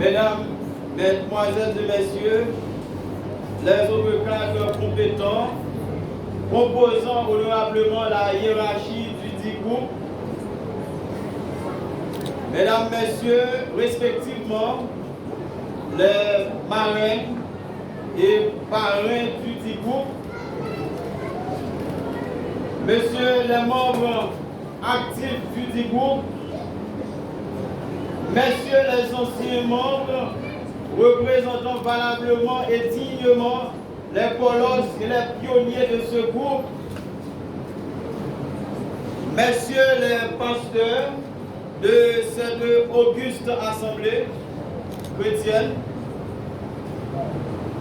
Mesdames, Mesdemoiselles et Messieurs, les autres cadres compétents, composant honorablement la hiérarchie du dit groupe, Mesdames, Messieurs, respectivement, les marraines et parrains du dit groupe, Messieurs les membres actifs du dit groupe, Messieurs les anciens membres, représentant valablement et dignement les colosses et les pionniers de ce groupe, Messieurs les pasteurs de cette auguste assemblée chrétienne,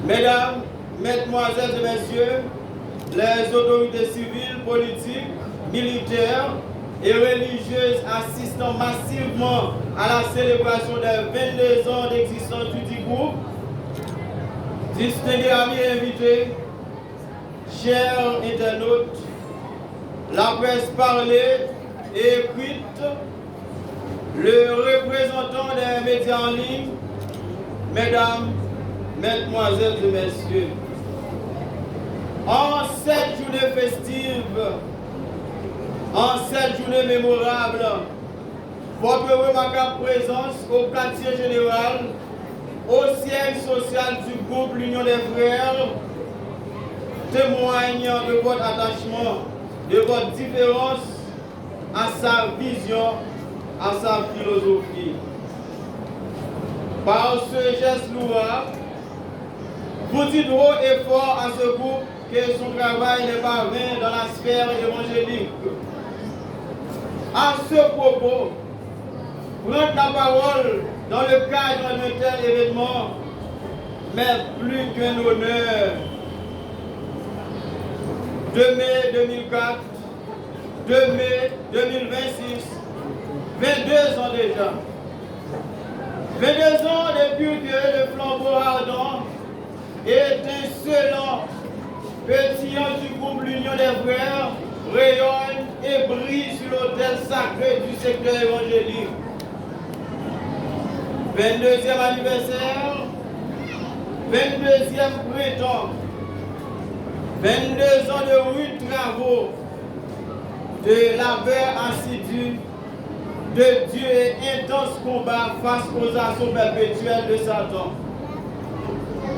Mesdames, Mesdemoiselles et Messieurs, les autorités civiles, politiques, militaires et religieuses assistant massivement à la célébration des 22 ans d'existence du dit groupe, distingués amis invités, chers internautes, la presse parlée et écrite, le représentant des médias en ligne, Mesdames, Mesdemoiselles et Messieurs, en cette journée festive, en cette journée mémorable, votre remarquable présence au quartier général, au siège social du groupe L'Union des Frères, témoigne de votre attachement, de votre différence à sa vision, à sa philosophie. Par ce geste louable, vous dites haut et fort à ce groupe que son travail n'est pas vain dans la sphère évangélique. À ce propos, prendre la parole dans le cadre d'un tel événement m'est plus qu'un honneur. 2 mai 2004, 2 mai 2026, 22 ans déjà. 22 ans depuis que le flambeau ardent et étincelant, pétillant du groupe L'Union des Frères rayonne et brille sur l'autel sacré du secteur évangélique. 22e anniversaire, 22e printemps, 22 ans de rudes travaux, de labeur assidu, de Dieu et intense combat face aux assauts perpétuels de Satan.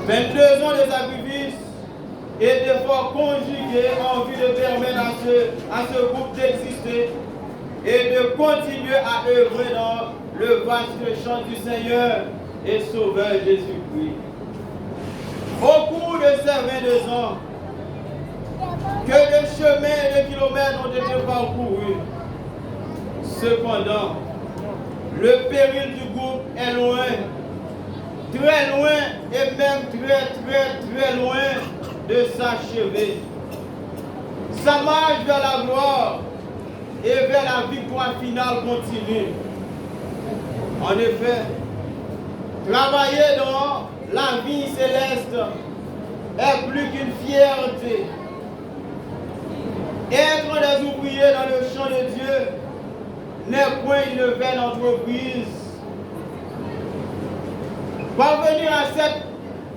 22 ans de sacrifices et d'efforts conjugués en vue de permettre à ce groupe d'exister et de continuer à œuvrer dans le vaste chant du Seigneur et Sauveur Jésus-Christ. Au cours de ces 22 ans, que de chemins et de kilomètres ont été parcourus. Cependant, le péril du groupe est loin, très loin et même très loin de s'achever. Sa marche vers la gloire et vers la victoire finale continue. En effet, travailler dans la vie céleste est plus qu'une fierté. Être des ouvriers dans le champ de Dieu n'est point une vaine entreprise. Parvenir à cette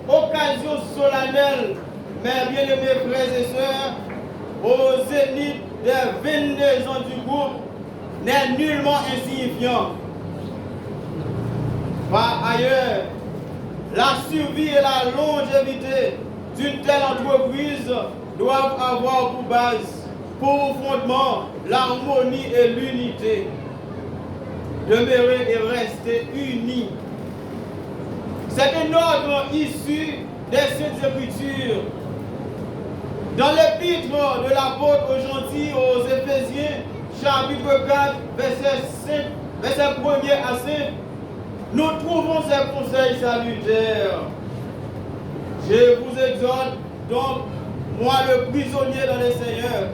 occasion solennelle, mes bien-aimés frères et sœurs, au zénith des 22 ans du groupe, n'est nullement insignifiant. Par ailleurs, la survie et la longévité d'une telle entreprise doivent avoir pour base, pour fondement, l'harmonie et l'unité. Demeurer et rester unis. C'est un ordre issu des Saintes Écritures. Dans l'épître de l'apôtre aux gentils aux Éphésiens, chapitre 4, verset 1er à 5, nous trouvons ces conseils salutaires. Je vous exhorte donc, moi le prisonnier dans le Seigneur,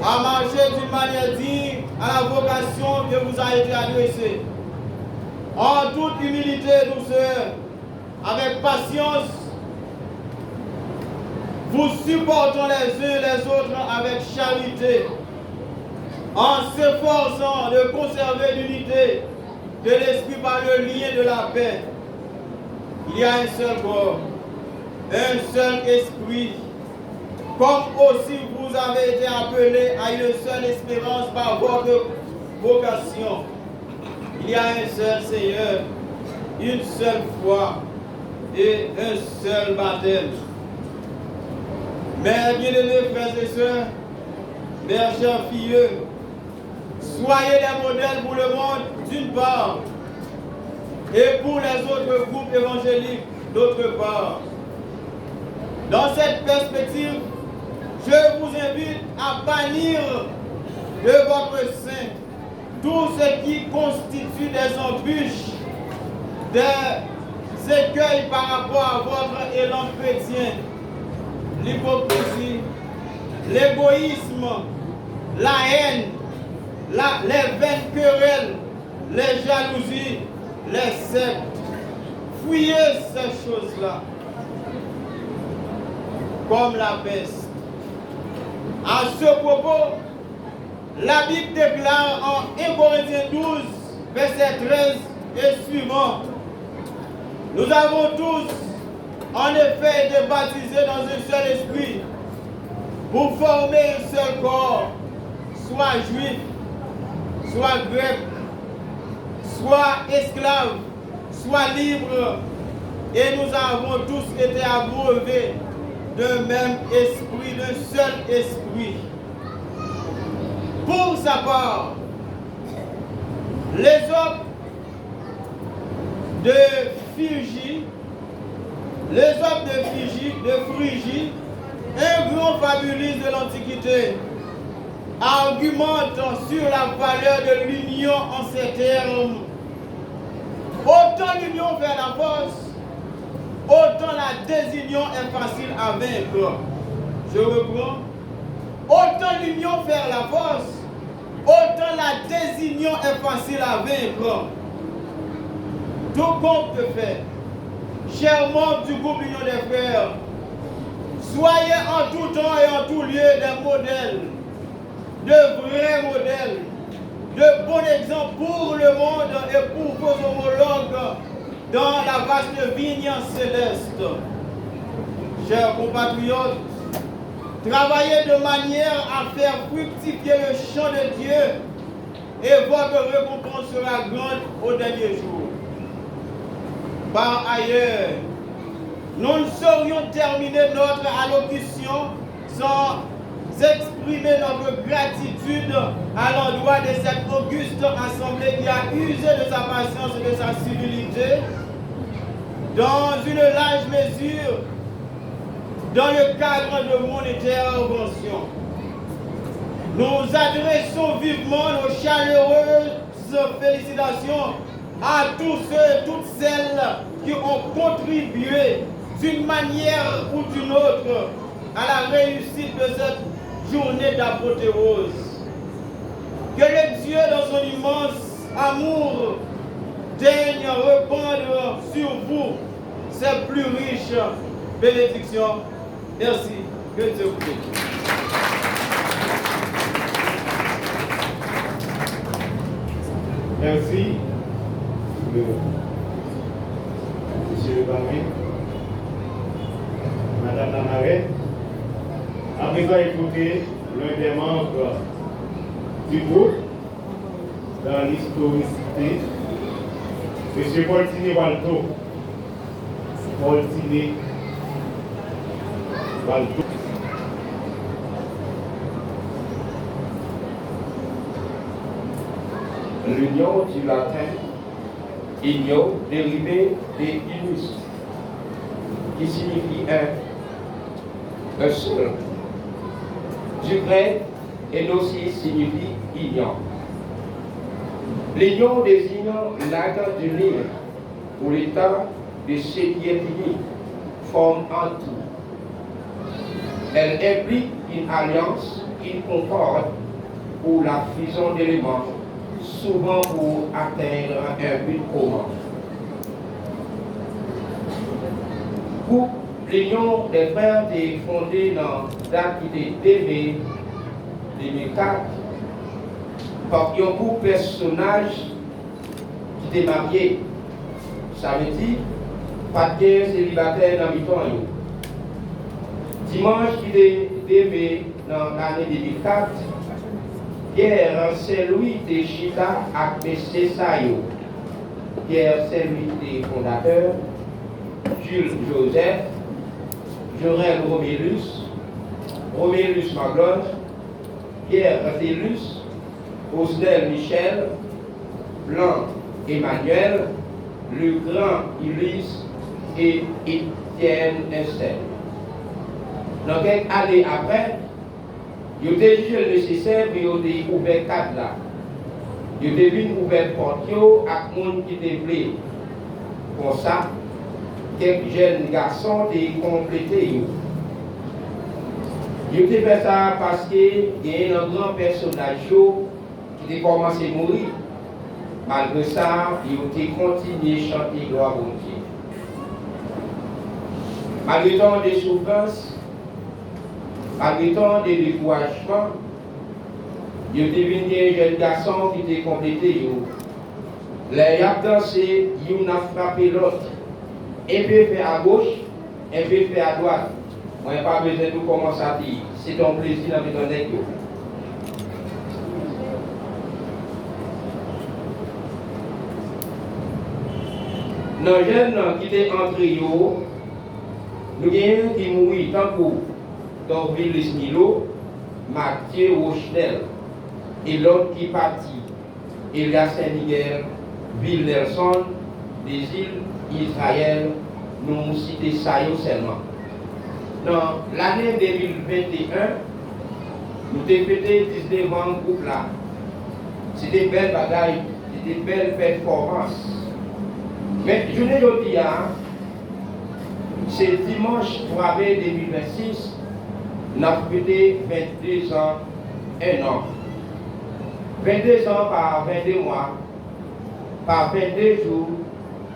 à marcher d'une manière digne à la vocation qui vous a été adressée, en toute humilité et douceur, avec patience, vous supportant les uns les autres avec charité, en s'efforçant de conserver l'unité de l'esprit par le lien de la paix. il y a un seul corps, un seul esprit, comme aussi vous avez été appelés à une seule espérance par votre vocation. Il y a un seul Seigneur, une seule foi et un seul baptême. Mes bien-aimés frères et sœurs, mes chers filles, soyez des modèles pour le monde d'une part et pour les autres groupes évangéliques d'autre part. Dans cette perspective, je vous invite à bannir de votre sein tout ce qui constitue des embûches, des écueils par rapport à votre élan chrétien, l'hypocrisie, l'égoïsme, la haine, les vaines querelles, les jalousies, les sectes. Fuyez ces choses-là comme la peste. À ce propos, la Bible déclare en 1 Corinthiens 12, verset 13 et suivant: nous avons tous en effet été baptisés dans un seul esprit pour former un seul corps, soit juif, soit grec, soit esclave, soit libre, et nous avons tous été abreuvés d'un même esprit, d'un seul esprit. Pour sa part, les hommes de Phrygie, de Phrygie, un grand fabuliste de l'Antiquité, argumente sur la valeur de l'union en ces termes. Autant l'union fait la force, autant la désunion est facile à vaincre. Je reprends. Autant l'union fait la force, autant la désunion est facile à vaincre. Tout compte fait, chers membres du groupe Union des Frères, soyez en tout temps et en tout lieu des modèles, de vrais modèles, de bons exemples pour le monde et pour vos homologues dans la vaste vigne céleste. Chers compatriotes, travaillez de manière à faire fructifier le champ de Dieu et votre récompense sera grande au dernier jour. Par ailleurs, nous ne saurions terminer notre allocution sans exprimer notre gratitude à l'endroit de cette auguste assemblée qui a usé de sa patience et de sa civilité dans une large mesure dans le cadre de mon intervention. Nous adressons vivement nos chaleureuses félicitations à tous ceux et toutes celles qui ont contribué d'une manière ou d'une autre à la réussite de cette journée d'apothéose. Que le Dieu, dans son immense amour, daigne répandre sur vous ses plus riches bénédictions. Merci. Que Dieu vous bénisse. Merci, Monsieur le Barry, Madame Lamaret. À présent, écoutez l'un des membres du groupe dans l'historicité, M. Paul Tiné Walto. Paul Tiné Walto. L'union du latin igno dérivé de unus, qui signifie un seul. Du grec, enosis signifie union. L'union désigne l'acte d'unir, ou l'état de ce qui est uni, forme un tout. Elle implique une alliance, une concorde ou la fusion d'éléments, souvent pour atteindre un but commun. Pour l'Union des frères est fondée dans date de 2004 par un groupe personnage qui est marié. Ça veut dire pas de célibataire dans le temps. Dimanche qui est démé dans l'année 2004, Pierre Saint-Louis de Chita a Messé Sayo. Pierre Saint-Louis des fondateurs, Jules Joseph, Jorel Romélus Maglone, Pierre Télus, Osnel Michel, Blanc Emmanuel, le grand Ulysse et Étienne Estelle. Dans quelques années après, il y a jugé nécessaire pour ouvrir cadre là. Il y a ouvert porte à monde qui était blé. Pour ça, quelques jeunes garçons ont complété. Il a fait ça parce qu'il y a un grand personnage qui a commencé à mourir. Malgré ça, il a continué à chanter gloire au Dieu. Malgré tant de souffrances, malgré tant de découragement, il est devenu un jeune garçon qui était complété. Les a dansé, il a frappé l'autre. Un peu fait à gauche, un peu fait à droite. On n'a pas besoin de commencer à dire. C'est ton plaisir avec ton nez. Dans les jeunes qui étaient entrés, nous avons qui mourir tant que Dorville Milo, Mathieu Rochdel, et l'autre qui partit, Elia Saint-Miguel, Ville Nelson, des îles Israël, nous citons ça seulement. Dans l'année 2021, nous avons fêté 19 ans groupe là. C'était une belle bagaille, c'était une belle performance. Mais je ne le dis pas, c'est dimanche 3 mai 2026, nous avons fêté 22 ans, 1 an. 22 ans par 22 mois, par 22 jours,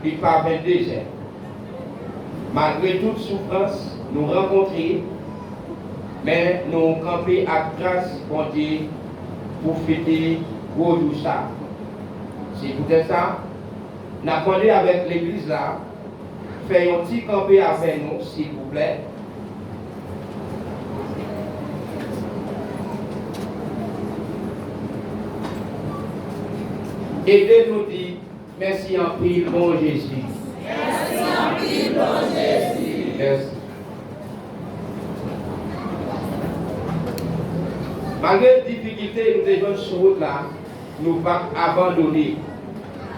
puis par 22 heures. Malgré toute souffrance, nous rencontrer, mais nous camper à grâce pour Dieu pour fêter gros jour ça. C'est peut-être ça. Nous avons demandé avec l'église là, faire un petit camper avec nous, s'il vous plaît. Aidez-nous dire merci en pile, bon Jésus. Merci en pile, bon Jésus. Merci. Malgré les difficultés, nous devons sur route là, nous ne pas abandonner.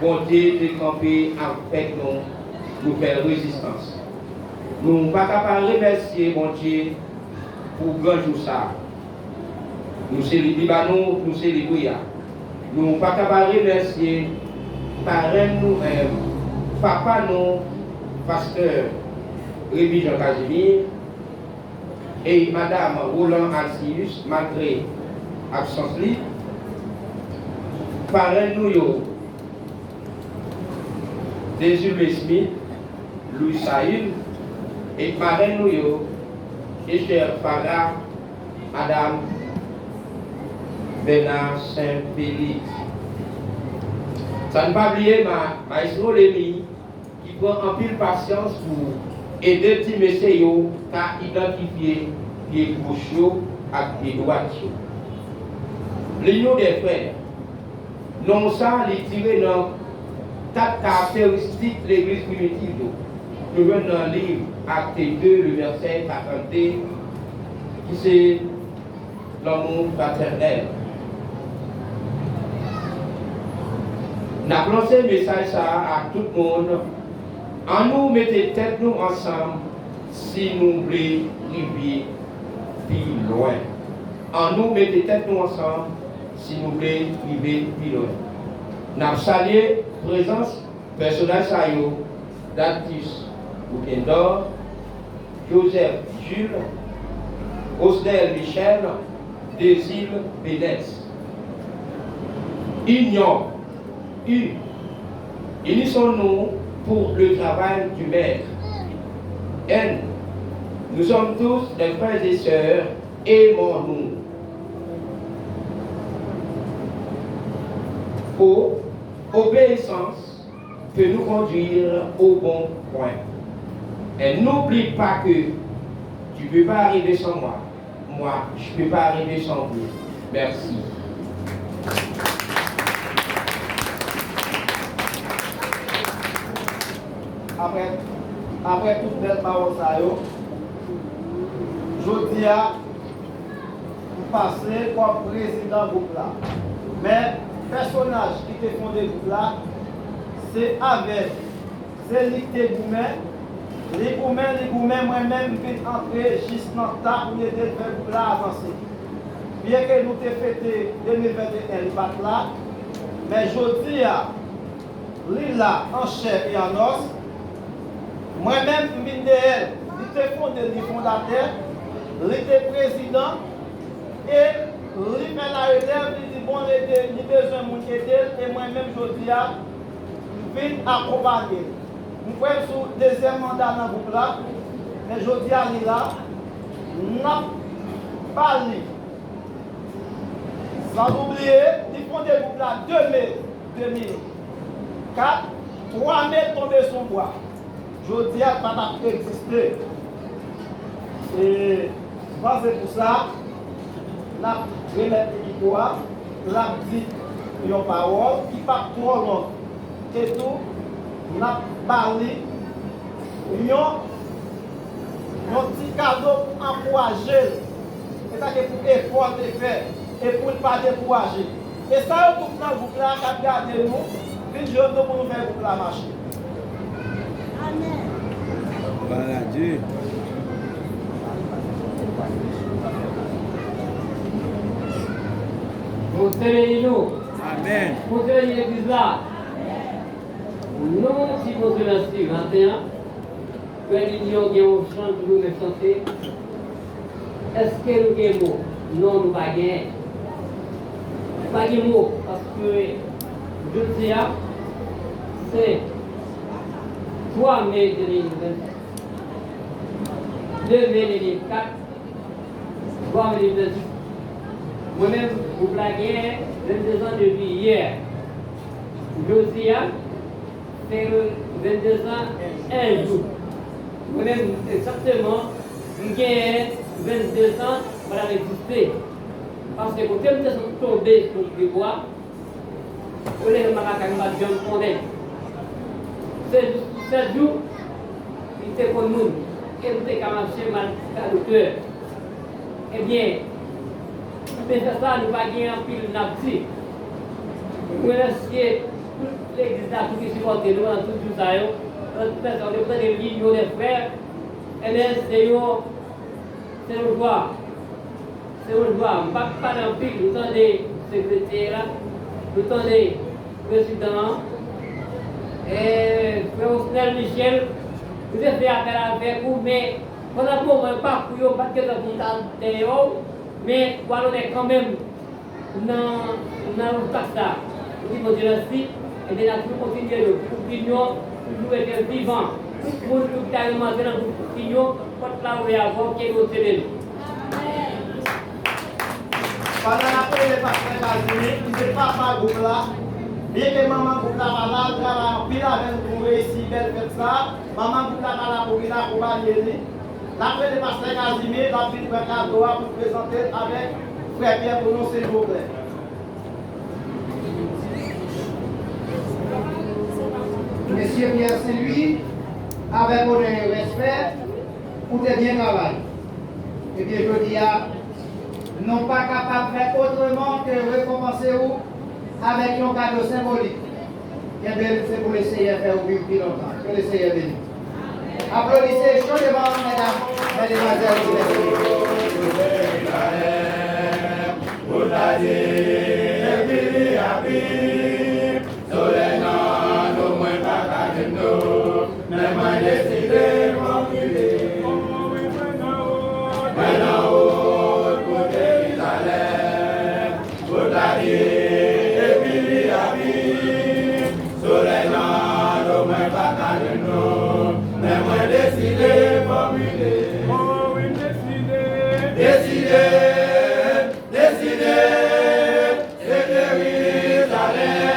Bon Dieu de camper avec nous, nous faire résistance. Nous ne pas capable remercier bon Dieu pour grand jour ça. Nous célébrons, nous célébrons. Nous ne pas capable remercier parents nous-mêmes, papa nous, pasteur Rémi Jean Casimir et madame Roland Alcius, malgré absence libre. Parents nous, Désulé Smith, Louis Saïd, et parents nous, et cher Farah, madame Bernard Saint-Félix. Ça ne pas oublier maestro Lémi qui prend en pile patience pour aider les petits messieurs à identifier les gauches et les droites. L'union des frères, non ça, les tirer dans 4 caractéristiques de l'église primitive. Nous venons dans le livre Acte 2, le verset 40, qui c'est l'amour paternel. Nous avons lancé le message à tout le monde. En nous, mettez tête nous ensemble si nous voulons arriver plus loin. En nous, mettez tête nous ensemble si nous voulons arriver plus loin. Nous avons salué la présence personnage Sayo, Datus Boukendor, Joseph Jules, Osnel Michel, Désil Bénès. Unissons-nous pour le travail du maître. N. Nous sommes tous des frères et sœurs, aimons-nous. O. Obéissance peut nous conduire au bon point. Et n'oublie pas que tu ne peux pas arriver sans moi. Moi, je ne peux pas arriver sans vous. Merci. Après toute belle parole, je dis à passer comme président du groupe là. Mais le personnage qui était fondé du groupe là, c'est avec, c'est l'ité Goumen. Les Goumen, moi-même, je vais entrer juste dans le temps pour aider le groupe là à avancer. Bien que nous ayons fêté 2021, le pas là, mais je dis à Lila en chair et en os. Moi-même, je suis le fondateur, il était président et il fait la relève, il dit bon, il a besoin de m'aider et moi-même, je dis à je viens accompagner. Je suis sur le deuxième mandat dans le groupe là, mais je dis à Lila, n'a pas lu. Sans oublier, il fondé le groupe là 2004, 3 mai tombé son bois. Je dis à pas exister. Et c'est pour ça, la remettre l'histoire, la dit une parole qui pas trop long. Et tout, la parlé, un petit cadeau pour encourager. Et ça c'est pour effort de faire et pour ne pas décourager. Et ça, tout dans le groupe là, qui a gardé nous, une journée pour nous faire le groupe là marcher. Voilà Dieu. Vous tenez nous. Amen. Vous tenez l'église là. Nous, si vous tenez 21, que l'union qui est au champ de nous de santé, est-ce que nous avons mot? Non, nous pas gagné. Pas de mot, parce que je dis, c'est 3 mai 2024. 2 mai 2004, 3 mai 2010. Moi-même, vous blaguez 22 ans depuis hier. Josia, c'est 22 ans, un jour. Moi-même, exactement, j'ai 22 ans pour exister. Parce que quand je suis tombé sur le bois, je ne sais pas si je condamne. Ce jour, il était pour nous. Et nous avons marché mal à l'auteur. Eh bien, mais ça, nous n'avons pas un pile d'abdi. Nous remercions toute l'église qui supporte nous dans tout ça. Nous avons des lignes des frères. Et bien, c'est une joie. C'est une joie. Nous ne pas dans le pile. Nous avons des secrétaires, nous avons des présidents. Et frère Michel, vous avez fait appel avec vous, mais pendant que vous pas pour parce que vous avez mais voilà, on est quand même dans le taxa. Au niveau de la cité, et de la continuer l'opinion, nous être vivants. Pour nous carrément dans l'opinion, pour la où avant qui est au télé. Pendant l'appel de pasteur Casimir, il ne pas par groupe là. Bien que maman groupe là malade, travaille en pile avec nous pour réussir, belle fête ça. Maman groupe là malade pour venir accompagner. L'appel de pasteur Casimir, la ville de cadeau pour présenter avec frère Pierre pour nous, s'il vous plaît. Monsieur Pierre Saint-Louis, avec honneur et respect, pour tes bien travail. Et bien, je dis à non pas capable de faire autrement que récompenser vous avec un cadeau symbolique. Et bien, c'est pour essayer de faire vivre plus longtemps. Que l'essayer béni. Applaudissez chaudement, mesdames, mesdemoiselles Décidé, c'est Jérusalem.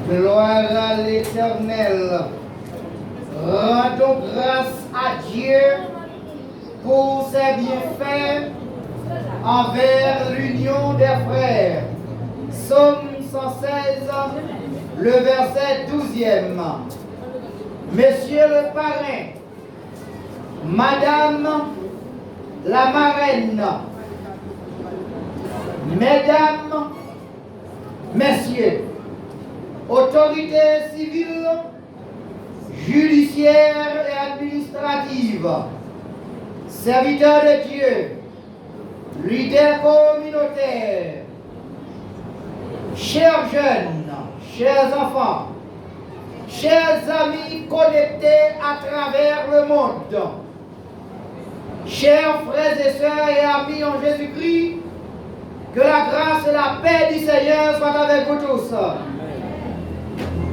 Gloire à l'Éternel. Rendons grâce à Dieu pour ses bienfaits envers l'union des frères. Psaume 116, le verset 12e. Monsieur le parrain, Madame la marraine, Mesdames, Messieurs, autorités civiles, judiciaires et administratives, serviteurs de Dieu, leaders communautaires, chers jeunes, chers enfants, chers amis connectés à travers le monde, chers frères et sœurs et amis en Jésus-Christ, que la grâce et la paix du Seigneur soient avec vous tous.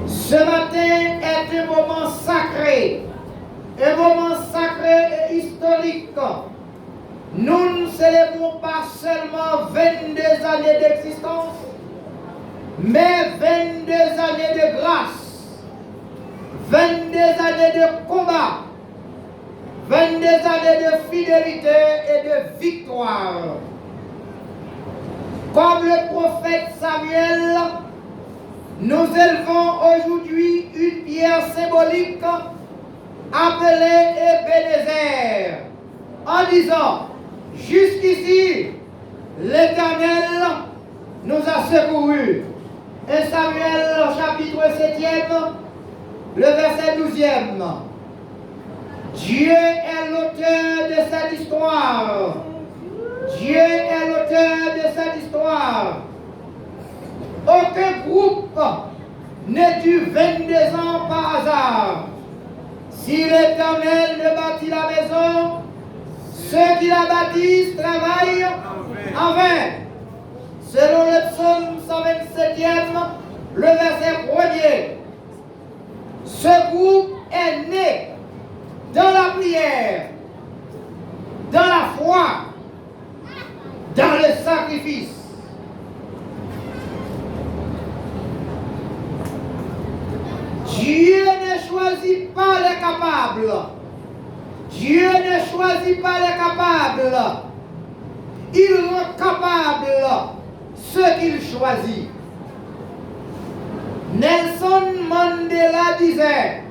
Ce matin est un moment sacré et historique. Nous ne célébrons pas seulement 22 années d'existence, mais 22 années de grâce, 22 années de combat, 22 années de fidélité et de victoire. Comme le prophète Samuel, nous élevons aujourd'hui une pierre symbolique appelée Ebenezer, en disant, jusqu'ici, l'Éternel nous a secourus. 1 Samuel chapitre 7e, le verset 12e. Dieu est l'auteur de cette histoire. Dieu est l'auteur de cette histoire. Aucun groupe ne dure 22 ans par hasard. Si l'Éternel ne bâtit la maison, ceux qui la bâtissent travaillent en vain. Selon le psaume 127e, le verset 1er, ce groupe est né dans la prière, dans la foi, dans le sacrifice. Dieu ne choisit pas les capables. Dieu ne choisit pas les capables. Il rend capables ceux qu'il choisit. Nelson Mandela disait,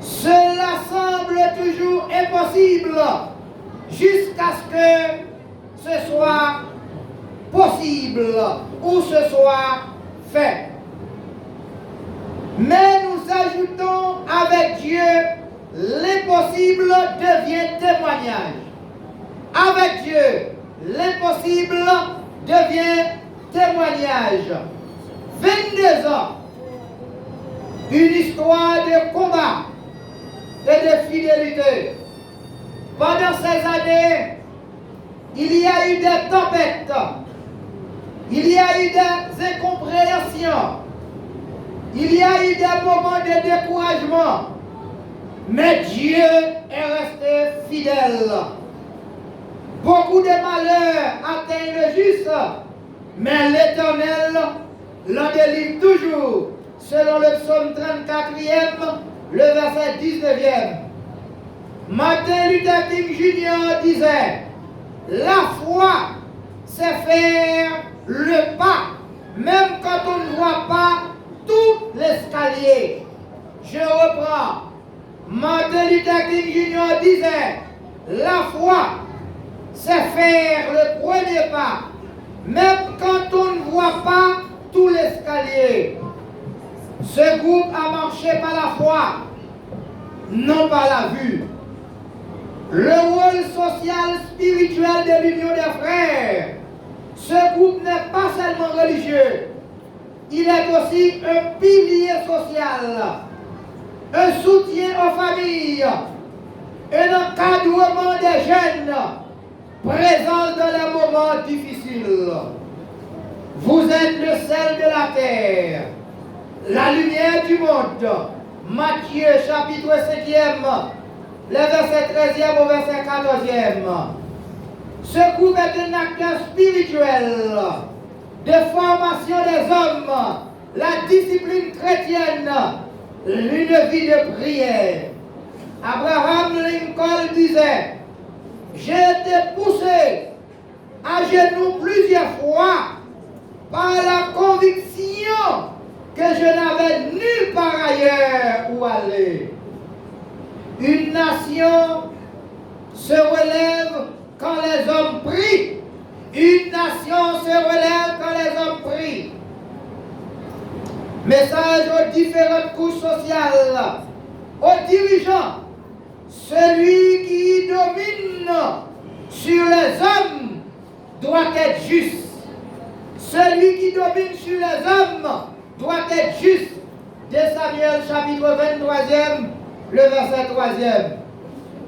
cela semble toujours impossible jusqu'à ce que ce soit possible ou ce soit fait. Mais nous ajoutons avec Dieu, l'impossible devient témoignage. Avec Dieu, l'impossible devient témoignage. 22 ans, une histoire de combat et de fidélité. Pendant ces années, il y a eu des tempêtes, il y a eu des incompréhensions, il y a eu des moments de découragement, mais Dieu est resté fidèle. Beaucoup de malheurs atteignent le juste, mais l'Éternel l'en délivre toujours, selon le psaume 34e, le verset 19e. Martin Luther King Jr. disait, la foi, c'est faire le pas, même quand on ne voit pas tout l'escalier. Je reprends. Martin Luther King Jr. disait, la foi, c'est faire le premier pas, même quand on ne voit pas tout l'escalier. Ce groupe a marché par la foi, non par la vue. Le rôle social spirituel de l'Union des frères, ce groupe n'est pas seulement religieux, il est aussi un pilier social, un soutien aux familles, un encadrement des jeunes, présents dans les moments difficiles. Vous êtes le sel de la terre, la lumière du monde. Matthieu chapitre 5e, les versets 13e au verset 14e. Ce groupe est un acteur spirituel de formation des hommes, la discipline chrétienne, une vie de prière. Abraham Lincoln disait, j'ai été poussé à genoux plusieurs fois par la conviction que je n'avais nulle part ailleurs où aller. Une nation se relève quand les hommes prient. Une nation se relève quand les hommes prient. Message aux différentes couches sociales, aux dirigeants. Celui qui domine sur les hommes doit être juste. Celui qui domine sur les hommes doit être juste. De Samuel chapitre 23e, le verset 3e.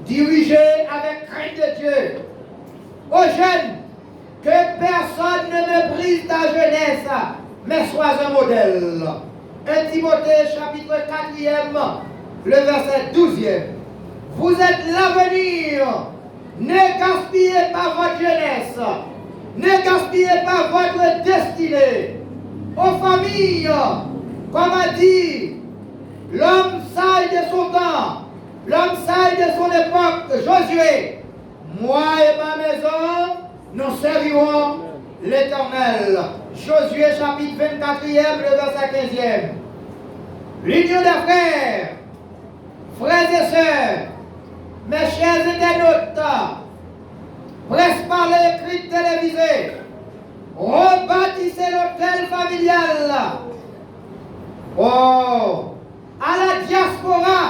Dirigez avec crainte de Dieu. Aux jeunes, que personne ne méprise ta jeunesse, mais sois un modèle. 1 Timothée chapitre 4e, le verset 12e. Vous êtes l'avenir. Ne gaspillez pas votre jeunesse. Ne gaspillez pas votre destinée. Aux familles, comme a dit l'homme sage de son temps, l'homme sage de son époque, Josué, moi et ma maison, nous servirons l'Éternel. Josué chapitre 24e, le verset 15e. L'union des frères, frères et sœurs, mes chers internautes, presse par l'écrit télévisé, rebâtissez l'hôtel familial. Oh, à la diaspora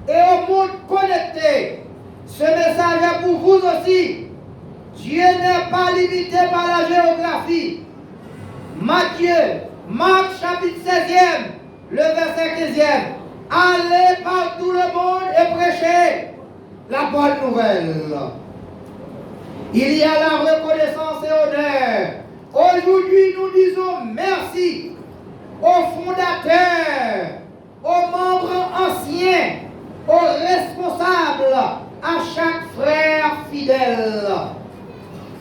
et au monde connecté, ce message est pour vous aussi. Dieu n'est pas limité par la géographie. Matthieu, Marc chapitre 16e, le verset 15e. Allez par tout le monde et prêchez la bonne nouvelle. Il y a la reconnaissance et honneur. Aujourd'hui, nous disons merci aux fondateurs, aux membres anciens, aux responsables, à chaque frère fidèle.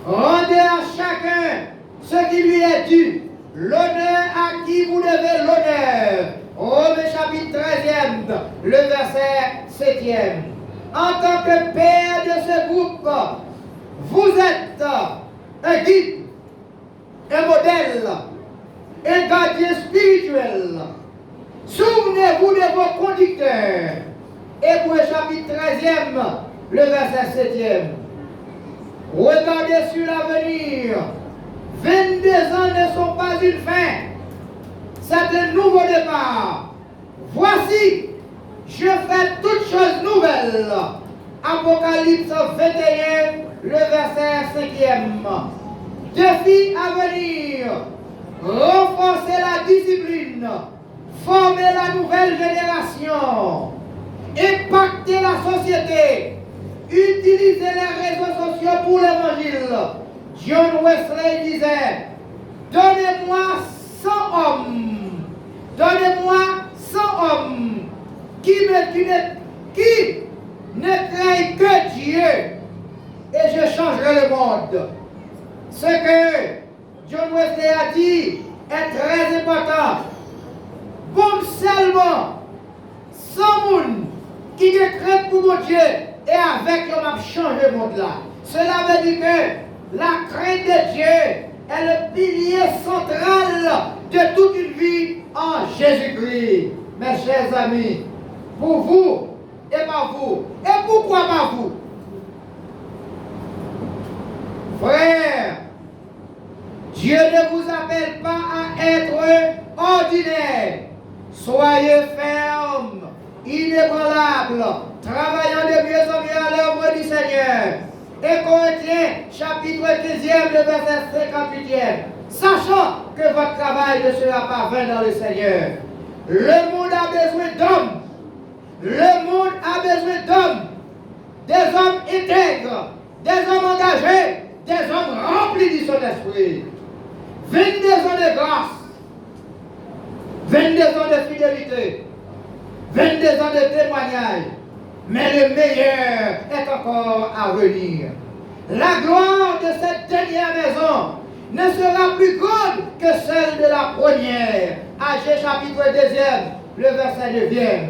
Rendez à chacun ce qui lui est dû, l'honneur à qui vous devez l'honneur. Romains chapitre 13e, le verset 7e. En tant que père de ce groupe, vous êtes un guide, un modèle, un gardien spirituel. Souvenez-vous de vos conducteurs. Hébreux chapitre 13e, le verset 7e. Regardez sur l'avenir. 22 ans ne sont pas une fin. C'est un nouveau départ. Voici, je fais toutes choses nouvelles. Apocalypse 21, le verset 5e. Défi à venir. Renforcer la discipline. Former la nouvelle génération. Impacter la société. Utiliser les réseaux sociaux pour l'évangile. John Wesley disait, donnez-moi 100 hommes. Donnez-moi 100 hommes qui ne craignent que Dieu et je changerai le monde. Ce que John Wesley a dit est très important. Bon seulement 100 personnes qui décrètent pour mon Dieu et avec eux on a changé le monde là. Cela veut dire que la crainte de Dieu est le pilier central de toute une vie en Jésus-Christ. Mes chers amis, pour vous et par vous. Et pourquoi par vous? Frère, Dieu ne vous appelle pas à être ordinaire. Soyez fermes, inébranlables, travaillant de mieux en mieux à l'œuvre du Seigneur. Et Corinthiens, chapitre 15e, le verset 58e. Sachant que votre travail ne sera pas vain dans le Seigneur. Le monde a besoin d'hommes. Le monde a besoin d'hommes. Des hommes intègres, des hommes engagés, des hommes remplis du Saint-Esprit. 22 ans de grâce, 22 ans de fidélité, 22 ans de témoignage, mais le meilleur est encore à venir. La gloire de cette dernière maison ne sera plus grande que celle de la première. Agé chapitre 2e, le verset 9e.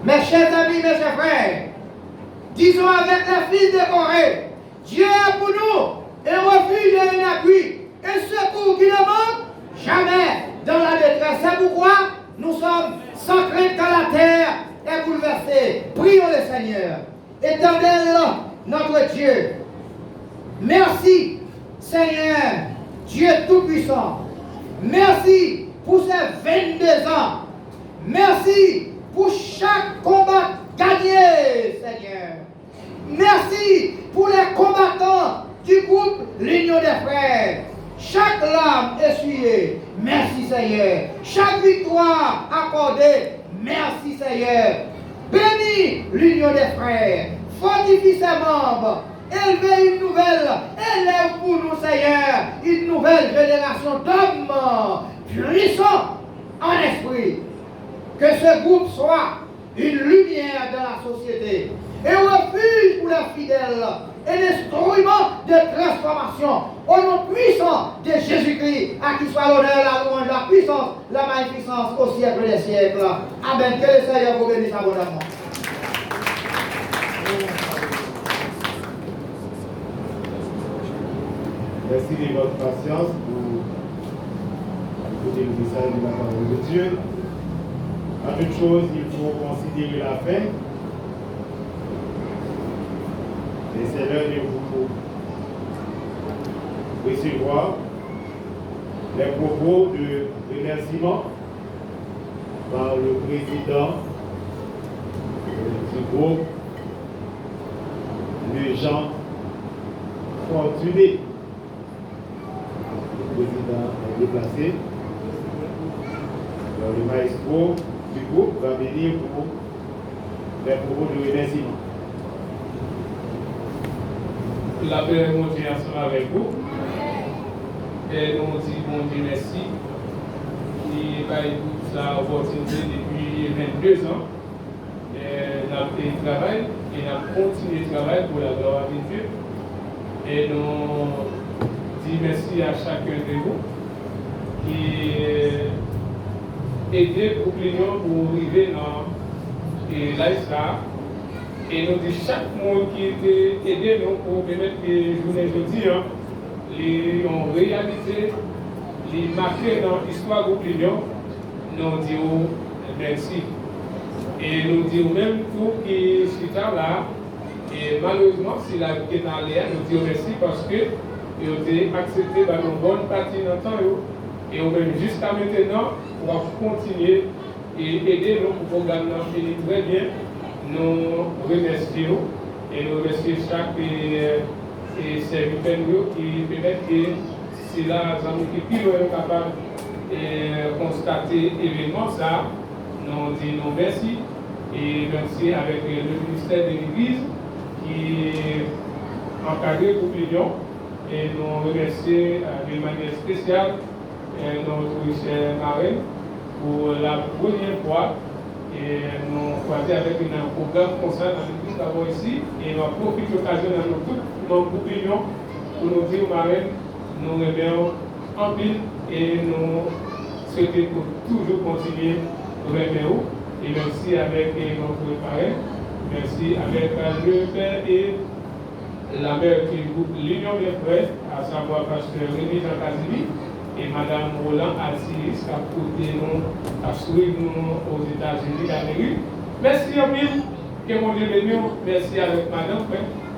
Mes chers amis, mes chers frères, disons avec les fils de Corée, Dieu est pour nous un refuge et un appui, un secours qui ne manque jamais dans la détresse. C'est pourquoi nous sommes sans crainte quand la terre est bouleversée. Prions le Seigneur. Éternel, notre Dieu, merci Seigneur, Dieu Tout-Puissant. Merci pour ces 22 ans. Merci pour chaque combat gagné, Seigneur. Merci pour les combattants du groupe l'Union des Frères. Chaque larme essuyée, merci Seigneur. Chaque victoire accordée, merci Seigneur. Bénis l'Union des Frères. Fortifie ses membres. Élevez une nouvelle, élève pour nous Seigneur, une nouvelle génération d'hommes puissants en esprit. Que ce groupe soit une lumière dans la société, un refuge pour les fidèles, un instrument de transformation au nom puissant de Jésus-Christ, à qui soit l'honneur, la louange, la puissance, la magnificence au siècle des siècles. Amen. Que le Seigneur vous bénisse abondamment. Merci de votre patience pour écouter le message de la parole de Dieu. En toute chose, il faut considérer la fin. Et c'est l'heure de vous recevoir les propos de remerciement par le président du groupe, le Jean Fortuné. Le président est déplacé. Alors, le maestro du groupe va venir pour les propos de remerciement. La paix est montée ensemble avec vous. Et nous disons bon Dieu merci. Il va écouter sa opportunité depuis 22 ans. Nous avons fait le travail et nous avons continué le travail pour la gloire de Dieu. Et nous disons merci à chacun de vous qui aidé pour clients pour arriver dans l'Aïsra. Et nous disons chaque monde qui était aidé nous pour permettre que les journées d'aujourd'hui les ont réalisé, les marqués dans l'histoire du client. Nous disons merci. Et nous disons même tout qui est là. Et malheureusement, si la vie est en l'air, nous disons merci parce que ils ont été acceptés par une bonne partie de notre temps. Et même jusqu'à maintenant, on va continuer et aider nous pour le programme finir très bien. Nous remercions et nous remercions chaque serviteur qui permet que c'est là qui est capable de constater l'événement. Ça, nous disons merci et merci avec le ministère de l'Église qui encadré pour l'Union et nous remercions de manière spéciale notre chère marraine pour la première fois et nous croisons avec un programme concernant dans l'église d'abord ici et nous profitons de l'occasion dans notre opinion pour nous dire marraine nous remercions en pile et nous souhaitons pour toujours continuer nous remercions et merci avec notre parrain. Merci avec le père et la mère qui groupe l'Union des Frères, à savoir pasteur Rémi Jean Casimir et madame Roland Asiris, qui a porté nous, à suivre nous aux États-Unis d'Amérique. Merci à vous, que mon Dieu bénisse. Merci avec madame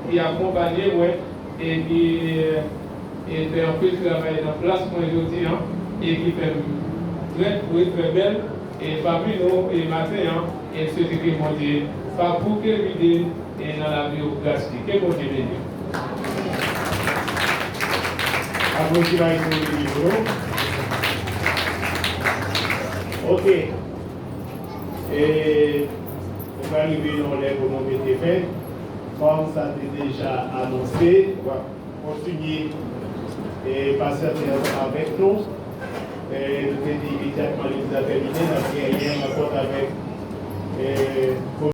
qui a accompagné et qui fait un peu de travail dans la place aujourd'hui et qui fait très belle et parmi nous, et matin, et ce qui est mon Dieu, pas pour que l'idée et dans la biographie. Que mon Dieu bénisse. Ok. Et on va arriver dans les bonhommes et fait. Comme ça a été déjà annoncé, on va continuer et passer avec nous. Et nous avons dit immédiatement que nous avons terminé. Nous avons